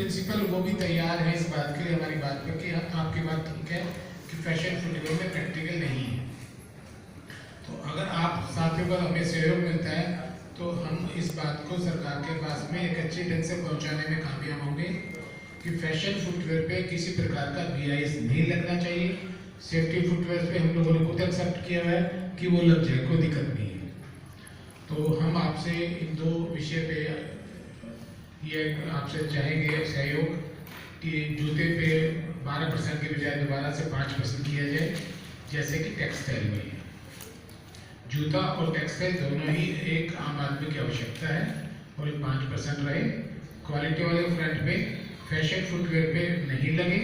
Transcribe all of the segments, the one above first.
Principal वो भी तैयार है इस बात के लिए, हमारी बात पर कि आपकी बात ठीक है कि फैशन फुटवेयर में प्रैक्टिकल नहीं है। तो अगर आप साथियों का हमें सहयोग मिलता है तो हम इस बात को सरकार के पास में एक अच्छे ढंग से पहुंचाने में कामयाब होंगे कि फैशन फुटवेयर पे किसी प्रकार का BIS नहीं लगना चाहिए। सेफ्टी फुटवेयर पे हम लोगों ने खुद एक्सेप्ट किया हुआ है कि वो लग जाए, कोई दिक्कत नहीं है। तो हम आपसे इन दो विषय पे ये आपसे चाहेंगे सहयोग कि जूते पे 12% की बजाय दोबारा से 5% किया जाए, जैसे कि टेक्सटाइल में है। जूता और टेक्सटाइल दोनों ही एक आम आदमी की आवश्यकता है और ये 5% रहे। क्वालिटी वाले फ्रंट पे फैशन फुटवेयर पे नहीं लगे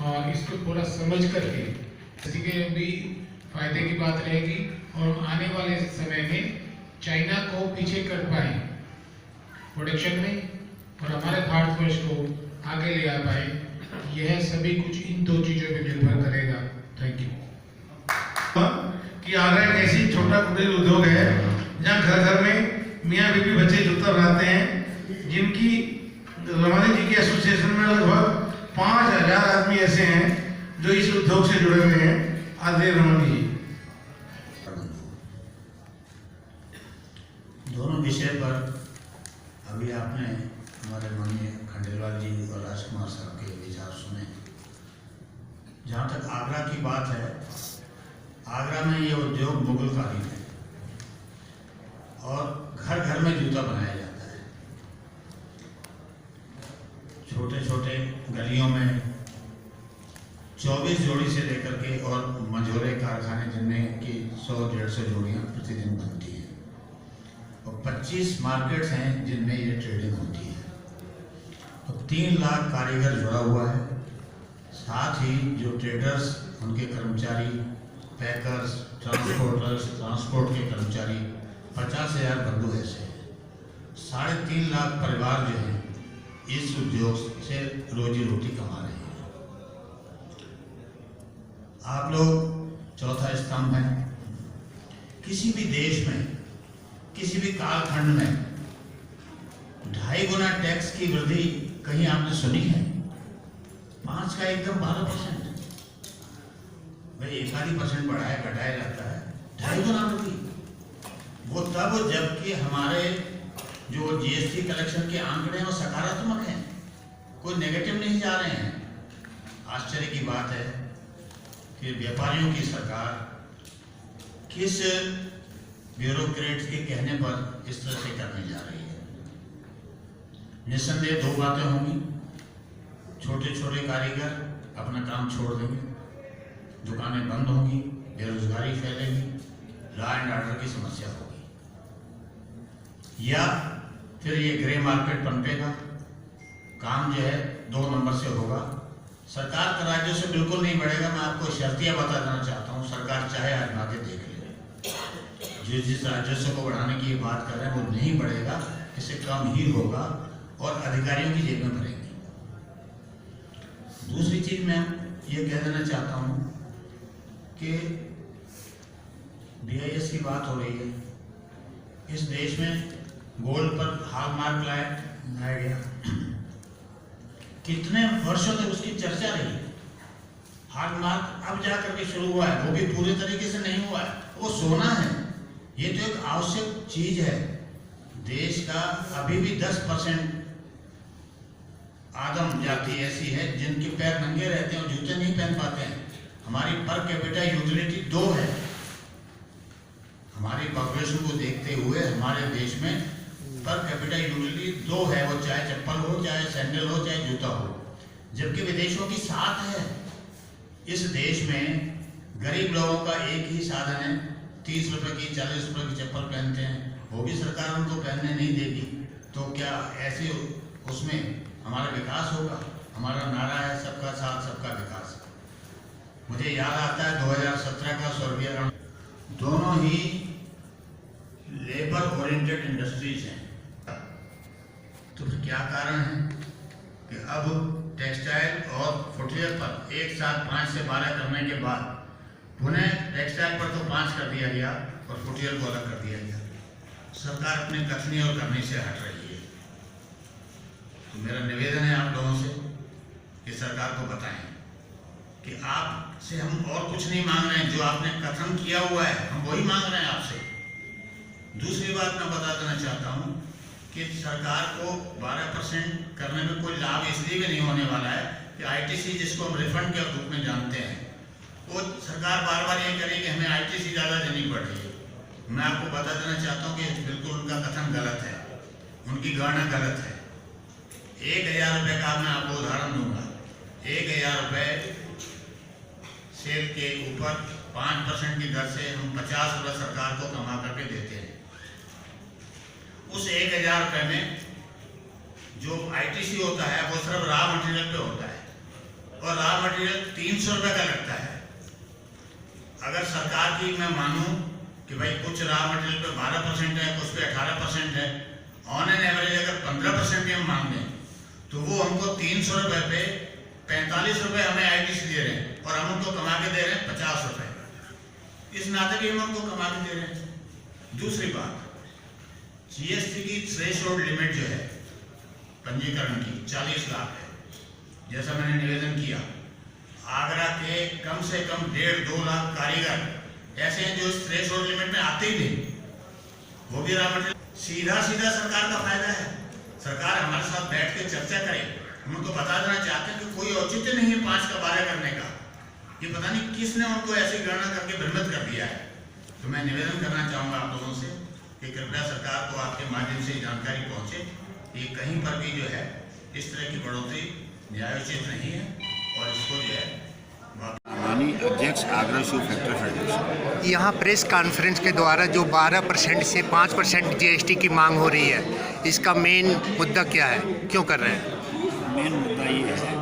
और इसको पूरा समझ करके किसी के भी फायदे की बात रहेगी और हम आने वाले समय में चाइना को पीछे कर पाए प्रोडक्शन में और हमारे भारतवर्ष को आगे ले आ पाए। यह सभी कुछ इन दो चीजों पर निर्भर करेगा। Thank you. कि आगरा एक ऐसी छोटा कुटीर उद्योग है जहाँ घर घर में मियाँ बीवी बच्चे जूता बनाते हैं, जिनकी रवानी जी की एसोसिएशन में लगभग 5000 आदमी ऐसे हैं जो इस उद्योग से जुड़े हुए हैं। आदरणीय रमन जी, दोनों विषय पर अभी आपने हमारे माननीय खंडेलवाल जी और राजकुमार साहब के विचार सुने। जहाँ तक आगरा की बात है, आगरा में ये उद्योग मुगल कालीन है और घर घर में जूता बनाया जाता है। छोटे छोटे गलियों में 24 जोड़ी से लेकर के और मझोले कारखाने जिनमें कि 100-150 जोड़ियाँ प्रतिदिन बनती हैं और 25 मार्केट्स हैं जिनमें ये ट्रेडिंग होती है। तो 3 लाख कारीगर जुड़ा हुआ है। साथ ही जो ट्रेडर्स, उनके कर्मचारी, पैकर्स, ट्रांसपोर्टर्स, ट्रांसपोर्ट के कर्मचारी, 50,000 बंधु ऐसे हैं। 3.5 लाख परिवार जो हैं इस उद्योग से रोजी रोटी कमा रहे हैं। आप लोग चौथा स्तंभ हैं। किसी भी देश में, किसी भी कालखंड में 2.5 गुना टैक्स की वृद्धि कहीं आपने सुनी है? 5 का एकदम 12%। भाई 1-2% बढ़ाया घटाया जाता है, 2.5 गुना वृद्धि। वो तब जबकि हमारे जो GST कलेक्शन के आंकड़े हैं वो सकारात्मक हैं, कोई नेगेटिव नहीं जा रहे हैं। आश्चर्य की बात है कि व्यापारियों की सरकार किस ब्यूरोक्रेट्स के कहने पर इस तरह से करने जा रही है। निस्संदेह 2 बातें होंगी। छोटे छोटे कारीगर अपना काम छोड़ देंगे, दुकानें बंद होंगी, बेरोजगारी फैलेगी, लॉ एंड ऑर्डर की समस्या होगी, या फिर ये ग्रे मार्केट पनपेगा। काम जो है 2 नंबर से होगा। सरकार का राजस्व बिल्कुल नहीं बढ़ेगा। मैं आपको शर्तियाँ बता देना चाहता हूँ, सरकार चाहे आजमा के देख ले। जिस राजस्व को बढ़ाने की बात कर रहे हैं वो नहीं बढ़ेगा, इससे कम ही होगा और अधिकारियों की जेब में भरेंगे। दूसरी चीज मैं ये कह देना चाहता हूँ कि BIS की बात हो रही है। इस देश में गोल्ड पर हॉलमार्क लाया गया। कितने वर्षों तक उसकी चर्चा रही। हॉलमार्क अब जाकर के शुरू हुआ है, वो भी पूरे तरीके से नहीं हुआ है। वो सोना है, ये तो एक आवश्यक चीज है। देश का अभी भी 10% आदम जाति ऐसी है जिनके पैर नंगे रहते हैं और जूते नहीं पहन पाते हैं। हमारी पर कैपिटा यूटिलिटी 2 है। हमारी पॉपुलेशन को देखते हुए हमारे देश में पर कैपिटा यूटिलिटी 2 है, वो चाहे चप्पल हो, चाहे सैंडल हो, चाहे जूता हो, जबकि विदेशों की 7 है। इस देश में गरीब लोगों का एक ही साधन है, 30 रुपए की 40 रुपए की चप्पल पहनते हैं, वो भी सरकार उनको पहनने नहीं देगी। तो क्या ऐसे उसमें हमारा विकास होगा? हमारा नारा है सबका साथ सबका विकास। मुझे याद आता है 2017 का सर्वे, दोनों ही लेबर ओरिएंटेड इंडस्ट्रीज हैं। तो फिर क्या कारण है कि अब टेक्सटाइल और फुटवेयर पर एक साथ 5 से 12 करने के बाद पुनः टेक्सटाइल पर तो 5 कर दिया गया और फुटवेयर को अलग कर दिया गया। सरकार अपनी कथनी और करनी से हट रही है। तो मेरा निवेदन है आप लोगों से कि सरकार को बताएं कि आपसे हम और कुछ नहीं मांग रहे हैं, जो आपने कथन किया हुआ है हम वही मांग रहे हैं आपसे। दूसरी बात मैं बता देना चाहता हूँ कि सरकार को 12% करने में कोई लाभ इसलिए भी नहीं होने वाला है कि आईटीसी, जिसको हम रिफंड के रूप में जानते हैं, वो सरकार बार बार ये करेगी कि हमें आईटीसी ज़्यादा देनी पड़ रही है। मैं आपको बता देना चाहता हूँ कि बिल्कुल उनका कथन गलत है, उनकी गणना गलत है। 1000 रुपये का मैं आपको उदाहरण दूंगा। 1000 रुपये सेल के ऊपर 5% की दर से हम 50 रुपये सरकार को कमा करके देते हैं। उस 1000 रुपये में जो आईटीसी होता है वो सिर्फ रॉ मटेरियल पे होता है, और रॉ मटेरियल 300 रुपये का लगता है। अगर सरकार की मैं मानूं कि भाई कुछ रॉ मटेरियल पे 12% है, कुछ पे 18% है, ऑन एन एवरेज अगर 15% भी हम मांगे तो वो हमको 300 रुपये पे 45 रुपये हमें आईटीसी दे रहे हैं, और हम उनको कमा के दे रहे हैं 50 रुपये। इस नाते भी हम उनको कमा के दे रहे हैं। दूसरी बात, जीएसटी की थ्रेशोल्ड लिमिट जो है पंजीकरण की 40 लाख है। जैसा मैंने निवेदन किया, आगरा के कम से कम 1.5-2 लाख कारीगर ऐसे हैं जो इस थ्रेशोल्ड लिमिट में आते ही नहीं, वो भी रॉ मटेरियल। सीधा सीधा सरकार का फायदा है। सरकार हमारे साथ बैठ के चर्चा करे। हम उनको बता देना चाहते हैं कि कोई औचित्य नहीं है 5 का 12 करने का। ये पता नहीं किसने उनको ऐसी गणना करके भ्रमित कर दिया है। तो मैं निवेदन करना चाहूँगा आप लोगों से कि कृपया सरकार को आपके माध्यम से जानकारी पहुँचे कि कहीं पर भी जो है इस तरह की बढ़ोतरी न्यायोचित नहीं है, और इसको जो है अध्यक्ष आगरा शू फैक्ट्री फेडरेशन। यहाँ प्रेस कॉन्फ्रेंस के द्वारा जो 12% से 5% जीएसटी की मांग हो रही है, इसका मेन मुद्दा क्या है, क्यों कर रहे हैं? मेन मुद्दा ये है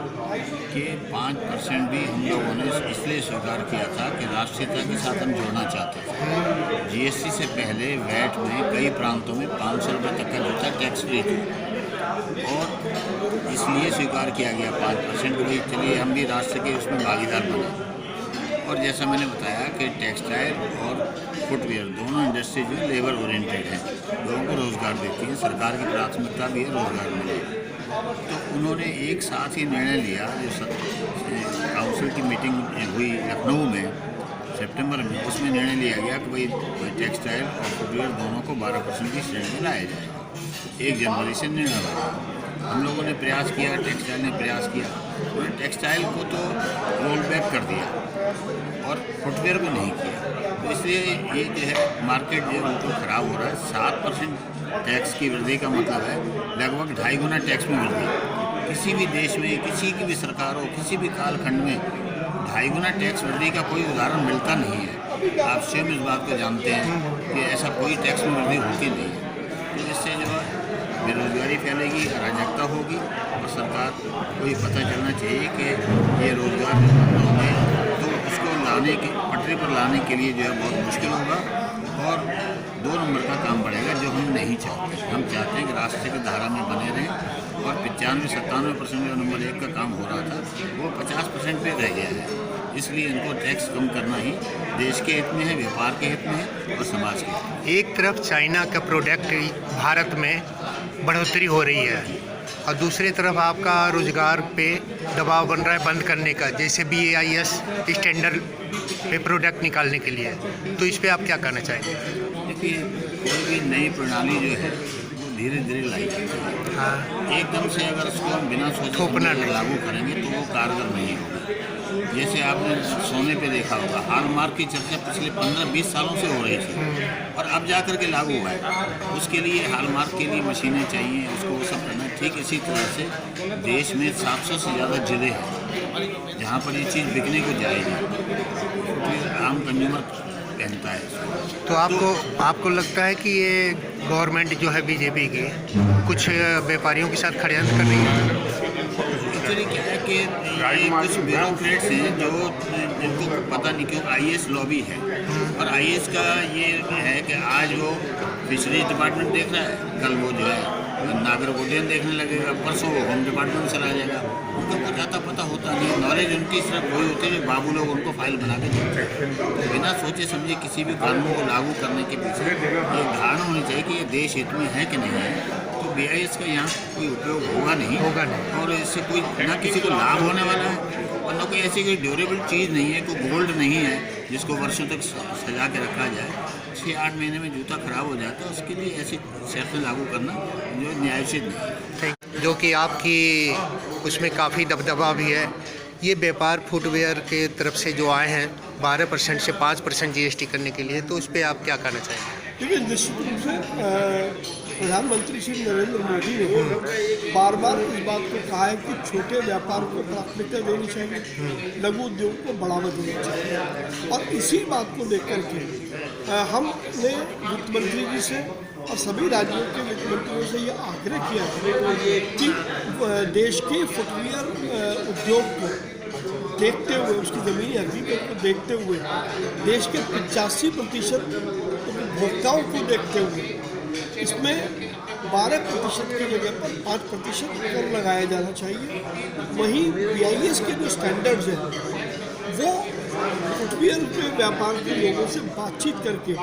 कि 5% भी हम लोगों ने इसलिए स्वीकार किया था कि राष्ट्रीयता के साथ हम जोड़ना चाहते थे। जीएसटी से पहले वैट में कई प्रांतों में 500 रुपये तक का जो था टैक्स फ्री था, और इसलिए स्वीकार किया गया 5% भाई चलिए हम भी राष्ट्र के उसमें भागीदार बने। और जैसा मैंने बताया कि टेक्सटाइल और फुटवेयर दोनों इंडस्ट्री जो लेबर ओरिएंटेड है, लोगों को रोज़गार देती है, सरकार की प्राथमिकता भी है रोज़गार मिले। तो उन्होंने एक साथ ही निर्णय लिया, जो काउंसिल की मीटिंग हुई लखनऊ में सितंबर में, उसमें निर्णय लिया गया कि भाई टेक्सटाइल और फुटवेयर दोनों को 12% की श्रेणी में लाया जाए। 1 जनवरी से निर्णय हुआ। हम लोगों ने प्रयास किया, टेक्सटाइल ने प्रयास किया, उन्होंने टेक्सटाइल को तो रोल बैक कर दिया और फुटवेयर को नहीं किया। तो इसलिए ये जो है मार्केट जो है उनको ख़राब हो रहा है। 7% टैक्स की वृद्धि का मतलब है लगभग 2.5 गुना टैक्स में वृद्धि। किसी भी देश में, किसी की भी सरकार हो, किसी भी कालखंड में 2.5 गुना टैक्स वृद्धि का कोई उदाहरण मिलता नहीं है। आप स्वयं इस बात को जानते हैं कि ऐसा कोई टैक्स में वृद्धि होती नहीं है। तो इससे जो है बेरोजगारी फैलेगी, अराजकता होगी, और सरकार को ये पता चलना चाहिए कि ये रोजगार बंद होंगे तो उसको लाने के पटरी पर लाने के लिए जो है बहुत मुश्किल होगा, और 2 नंबर का काम बढ़ेगा, जो हम नहीं चाहते। हम चाहते हैं कि राष्ट्र की धारा में बने रहें, और 95-97% जो नंबर 1 का काम हो रहा था वो 50% पे रह गया है। इसलिए इनको टैक्स कम करना ही देश के हित में है, व्यापार के हित में है, और समाज के हित में। एक तरफ चाइना का प्रोडक्ट भारत में बढ़ोतरी हो रही है, और दूसरी तरफ आपका रोजगार पे दबाव बन रहा है बंद करने का, जैसे BIS स्टैंडर्ड पे प्रोडक्ट निकालने के लिए। तो इस पे आप क्या कहना चाहेंगे? देखिए, कोई भी नई प्रणाली जो है वो धीरे धीरे लाई जाती है। हाँ, एकदम से अगर उसको हम बिना सोचे थोपना नहीं। लागू करेंगे तो वो कारगर नहीं होगा। जैसे आपने सोने पे देखा होगा, हॉलमार्क की चर्चा पिछले 15-20 सालों से हो रही थी, और अब जाकर के लागू हुआ है। उसके लिए हॉलमार्क के लिए मशीनें चाहिए, उसको वो सब करना है। ठीक इसी तरह से देश में 700 से ज़्यादा जिले हैं जहाँ पर ये चीज़ बिकने को जाएगी, आम कंज्यूमर पहनता है। तो आपको लगता है कि ये गवर्नमेंट जो है बीजेपी की कुछ व्यापारियों के साथ षड्यंत्र कर रही है? एक्चुअली क्या है कि ये कुछ ब्यूरोक्रेट्स हैं जो जिनको पता नहीं क्यों IAS लॉबी है, और IAS का ये है कि आज वो फिशरीज डिपार्टमेंट देख रहा है, कल वो जो है नागर उद्यान देखने लगेगा, परसों वो होम डिपार्टमेंट में चला जाएगा। उनको कुछ ज़्यादा पता होता नहीं, नॉलेज उनकी सिर्फ वही होती है, बाबू लोग उनको फाइल बना के देते हैं। तो बिना सोचे समझे किसी भी कानून को लागू करने के पीछे ये धारणा होनी चाहिए कि ये देश हित में है कि नहीं है। तो BIS का यहाँ कोई उपयोग होगा नहीं, और इससे कोई ना किसी को लाभ होने वाला है और ना कोई ऐसी कोई ड्यूरेबल चीज़ नहीं है, कोई गोल्ड नहीं है जिसको वर्षों तक सजा के रखा जाए। 6-8 महीने में जूता खराब हो जाता है, उसके लिए ऐसी शर्तें लागू करना जो न्यायोचित नहीं है। जो कि आपकी उसमें काफ़ी दबदबा भी है। ये व्यापार फुटवेयर के तरफ से जो आए हैं 12% से 5% GST करने के लिए, तो उस पर आप क्या कहना चाहेंगे? देखिए, निश्चित रूप से प्रधानमंत्री श्री नरेंद्र मोदी ने बार बार इस बात को कहा है कि छोटे व्यापार को प्राथमिकता देनी चाहिए, लघु उद्योग को बढ़ावा देना चाहिए। और इसी बात को लेकर के हमने वित्त मंत्री जी से और सभी राज्यों के वित्त मंत्रियों से ये आग्रह किया है कि देश के फुटवियर उद्योग को देखते हुए, उसकी ज़मीनी हकीकत को देखते हुए, देश के 85% उपभोक्ताओं को देखते हुए इसमें 12% की जगह पर 5% कर लगाया जाना चाहिए। वहीं BIS के जो स्टैंडर्ड्स हैं वो फुटवियर के व्यापार के लोगों से बातचीत करके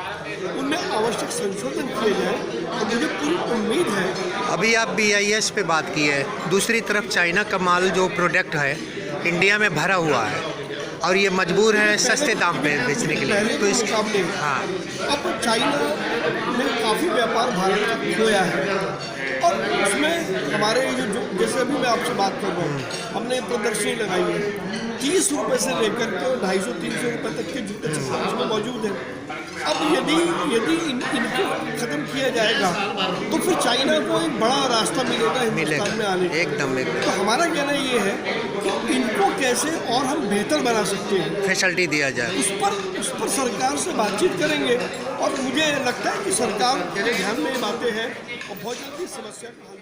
उनमें आवश्यक संशोधन किए जाए। और मुझे पूरी उम्मीद है। अभी आप BIS पे बात की है, दूसरी तरफ चाइना का माल जो प्रोडक्ट है इंडिया में भरा हुआ है और ये मजबूर है सस्ते दाम पे बेचने के लिए, तो इसके सामने अब चाइना ने काफ़ी व्यापार भारत का खोया है और उसमें हमारे जो जैसे अभी मैं आपसे बात कर रहा हूँ, हमने प्रदर्शनी लगाई है 30 रुपये से लेकर के 250-300 रुपये तक के जूते चप्पल उसमें मौजूद हैं। अब यदि इनको ख़त्म किया जाएगा तो फिर चाइना को एक बड़ा रास्ता मिलेगा हिंदुस्तान में आने का। एकदम। तो हमारा कहना ये है कि इनको कैसे और हम बेहतर बना सकते हैं, फैसिलिटी दिया जाए, उस पर सरकार से बातचीत करेंगे। और मुझे लगता है कि सरकार के ध्यान में ये बातें हैं और बहुत जल्दी समस्या का हल